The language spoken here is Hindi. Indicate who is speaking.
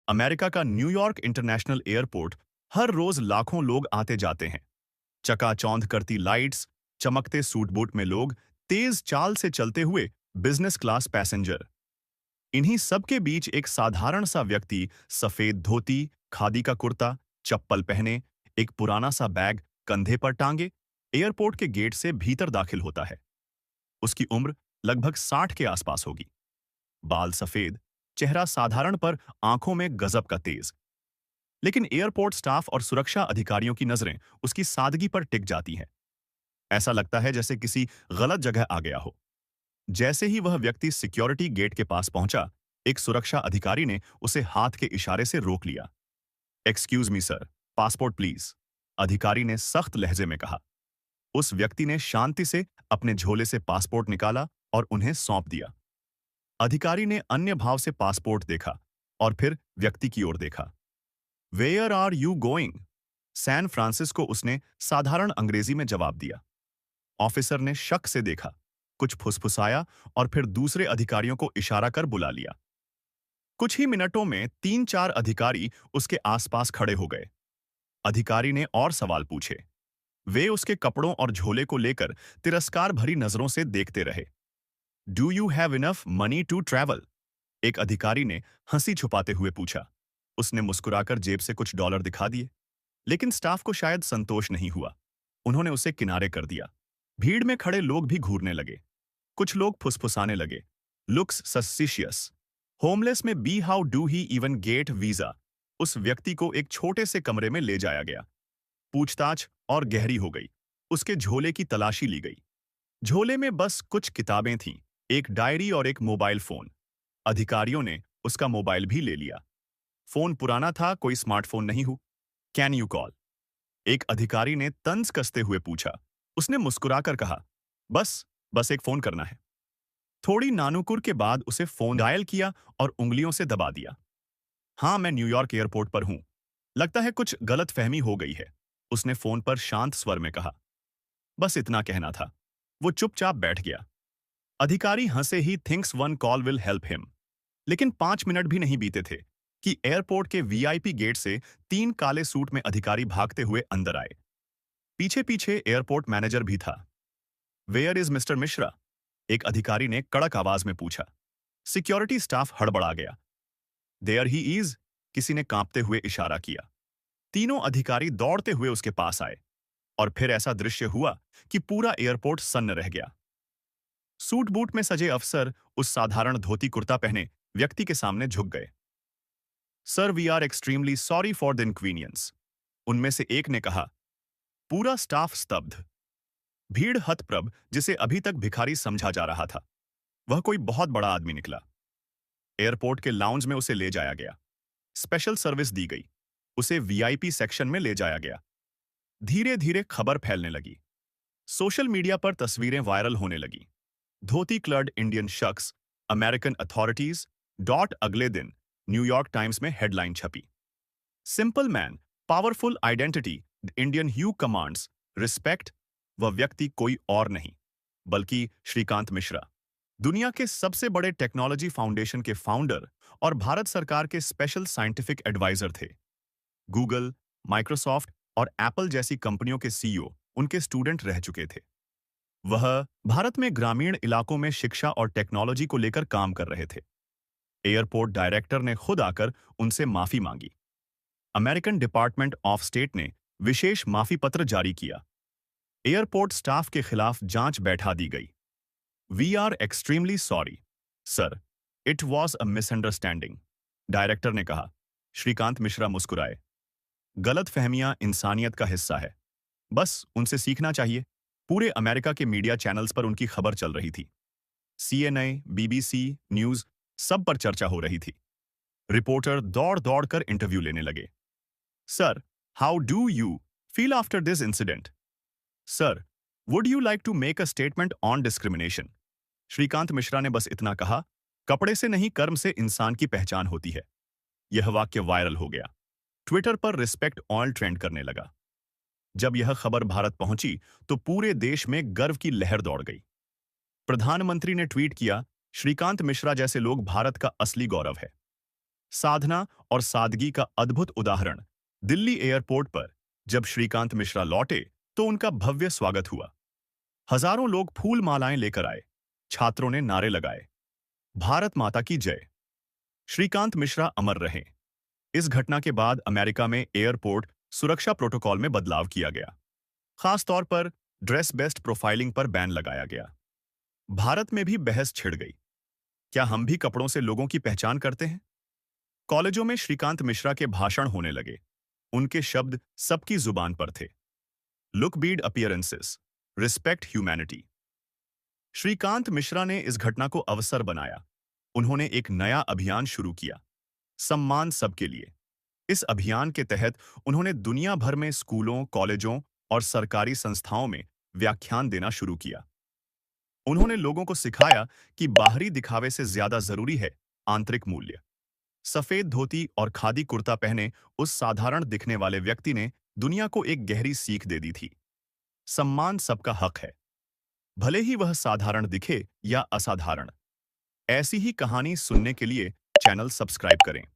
Speaker 1: अमेरिका का न्यूयॉर्क इंटरनेशनल एयरपोर्ट हर रोज लाखों लोग आते जाते हैं। चकाचौंध करती लाइट्स, चमकते सूट बूट में लोग, तेज चाल से चलते हुए बिजनेस क्लास पैसेंजर। इन्हीं सब के बीच एक साधारण सा व्यक्ति सफेद धोती, खादी का कुर्ता, चप्पल पहने, एक पुराना सा बैग कंधे पर टांगे एयरपोर्ट के गेट से भीतर दाखिल होता है। उसकी उम्र लगभग 60 के आसपास होगी। बाल सफेद, चेहरा साधारण पर आंखों में गजब का तेज। लेकिन एयरपोर्ट स्टाफ और सुरक्षा अधिकारियों की नजरें उसकी सादगी पर टिक जाती हैं। ऐसा लगता है जैसे किसी गलत जगह आ गया हो। जैसे ही वह व्यक्ति सिक्योरिटी गेट के पास पहुंचा, एक सुरक्षा अधिकारी ने उसे हाथ के इशारे से रोक लिया। Excuse me sir, passport please, अधिकारी ने सख्त लहजे में कहा। उस व्यक्ति ने शांति से अपने झोले से पासपोर्ट निकाला और उन्हें सौंप दिया। अधिकारी ने अन्य भाव से पासपोर्ट देखा और फिर व्यक्ति की ओर देखा। Where are you going? San Francisco, उसने साधारण अंग्रेजी में जवाब दिया। ऑफिसर ने शक से देखा, कुछ फुसफुसाया और फिर दूसरे अधिकारियों को इशारा कर बुला लिया। कुछ ही मिनटों में 3-4 अधिकारी उसके आसपास खड़े हो गए। अधिकारी ने और सवाल पूछे। वे उसके कपड़ों और झोले को लेकर तिरस्कार भरी नजरों से देखते रहे। Do you have enough money to travel? एक अधिकारी ने हंसी छुपाते हुए पूछा। उसने मुस्कुराकर जेब से कुछ डॉलर दिखा दिए, लेकिन स्टाफ को शायद संतोष नहीं हुआ। उन्होंने उसे किनारे कर दिया। भीड़ में खड़े लोग भी घूरने लगे। कुछ लोग फुसफुसाने लगे। Looks suspicious. Homeless maybe how do he even get visa? उस व्यक्ति को एक छोटे से कमरे में ले जाया गया। पूछताछ और गहरी हो गई। उसके झोले की तलाशी ली गई। झोले में बस कुछ किताबें थीं, एक डायरी और एक मोबाइल फोन। अधिकारियों ने उसका मोबाइल भी ले लिया। फोन पुराना था, कोई स्मार्टफोन नहीं हूं। Can you call? एक अधिकारी ने तंज कसते हुए पूछा। उसने मुस्कुराकर कहा, बस बस एक फोन करना है। थोड़ी नानुकुर के बाद उसे फोन डायल किया और उंगलियों से दबा दिया। हाँ, मैं न्यूयॉर्क एयरपोर्ट पर हूं। लगता है कुछ गलतफहमी हो गई है, उसने फोन पर शांत स्वर में कहा। बस इतना कहना था। वो चुपचाप बैठ गया। अधिकारी हंसे he thinks one call will help him. लेकिन 5 मिनट भी नहीं बीते थे कि एयरपोर्ट के वीआईपी गेट से 3 काले सूट में अधिकारी भागते हुए अंदर आए। पीछे पीछे एयरपोर्ट मैनेजर भी था। Where is mister Mishra? एक अधिकारी ने कड़क आवाज में पूछा। सिक्योरिटी स्टाफ हड़बड़ा गया। देयर ही इज, किसी ने कांपते हुए इशारा किया। तीनों अधिकारी दौड़ते हुए उसके पास आए और फिर ऐसा दृश्य हुआ कि पूरा एयरपोर्ट सन्न रह गया। सूट बूट में सजे अफसर उस साधारण धोती कुर्ता पहने व्यक्ति के सामने झुक गए। Sir, we are extremely sorry for the inconvenience, उनमें से एक ने कहा। पूरा स्टाफ स्तब्ध। भीड़ हतप्रभ, जिसे अभी तक भिखारी समझा जा रहा था, वह कोई बहुत बड़ा आदमी निकला। एयरपोर्ट के लाउंज में उसे ले जाया गया। स्पेशल सर्विस दी गई। उसे वीआईपी सेक्शन में ले जाया गया। धीरे धीरे खबर फैलने लगी। सोशल मीडिया पर तस्वीरें वायरल होने लगी। धोती क्लड इंडियन शख्स, अमेरिकन अथॉरिटीज डॉट, अगले दिन न्यूयॉर्क टाइम्स में हेडलाइन छपी। Simple man, powerful identity, the Indian hue commands respect. वह व्यक्ति कोई और नहीं बल्कि श्रीकांत मिश्रा, दुनिया के सबसे बड़े टेक्नोलॉजी फाउंडेशन के फाउंडर और भारत सरकार के स्पेशल साइंटिफिक एडवाइजर थे। गूगल, माइक्रोसॉफ्ट और एप्पल जैसी कंपनियों के सीईओ उनके स्टूडेंट रह चुके थे। वह भारत में ग्रामीण इलाकों में शिक्षा और टेक्नोलॉजी को लेकर काम कर रहे थे। एयरपोर्ट डायरेक्टर ने खुद आकर उनसे माफी मांगी। अमेरिकन डिपार्टमेंट ऑफ स्टेट ने विशेष माफी पत्र जारी किया। एयरपोर्ट स्टाफ के खिलाफ जांच बैठा दी गई। We are extremely sorry sir, it was a misunderstanding, director ने कहा। श्रीकांत मिश्रा मुस्कुराए। गलतफहमियां इंसानियत का हिस्सा है, बस उनसे सीखना चाहिए। पूरे अमेरिका के मीडिया चैनल्स पर उनकी खबर चल रही थी। सीएनए, बीबीसी न्यूज, सब पर चर्चा हो रही थी। रिपोर्टर दौड़ दौड़ कर इंटरव्यू लेने लगे। Sir, how do you feel after this incident? Sir, would you like to make a statement on discrimination? Shrikant Mishra ने बस इतना कहा, कपड़े से नहीं कर्म से इंसान की पहचान होती है। यह वाक्य वायरल हो गया। ट्विटर पर रिस्पेक्ट ऑल ट्रेंड करने लगा। जब यह खबर भारत पहुंची तो पूरे देश में गर्व की लहर दौड़ गई। प्रधानमंत्री ने ट्वीट किया, श्रीकांत मिश्रा जैसे लोग भारत का असली गौरव है। साधना और सादगी का अद्भुत उदाहरण। दिल्ली एयरपोर्ट पर जब श्रीकांत मिश्रा लौटे तो उनका भव्य स्वागत हुआ। हजारों लोग फूल मालाएं लेकर आए। छात्रों ने नारे लगाए, भारत माता की जय। श्रीकांत मिश्रा अमर रहे। इस घटना के बाद अमेरिका में एयरपोर्ट सुरक्षा प्रोटोकॉल में बदलाव किया गया। खास तौर पर ड्रेस बेस्ड प्रोफाइलिंग पर बैन लगाया गया। भारत में भी बहस छिड़ गई, क्या हम भी कपड़ों से लोगों की पहचान करते हैं? कॉलेजों में श्रीकांत मिश्रा के भाषण होने लगे। उनके शब्द सबकी जुबान पर थे। Look beyond appearances, respect humanity. Shrikant Mishra ने इस घटना को अवसर बनाया। उन्होंने एक नया अभियान शुरू किया, सम्मान सबके लिए। इस अभियान के तहत उन्होंने दुनिया भर में स्कूलों, कॉलेजों और सरकारी संस्थाओं में व्याख्यान देना शुरू किया। उन्होंने लोगों को सिखाया कि बाहरी दिखावे से ज्यादा जरूरी है आंतरिक मूल्य। सफेद धोती और खादी कुर्ता पहने उस साधारण दिखने वाले व्यक्ति ने दुनिया को एक गहरी सीख दे दी थी। सम्मान सबका हक है, भले ही वह साधारण दिखे या असाधारण। ऐसी ही कहानी सुनने के लिए चैनल सब्सक्राइब करें।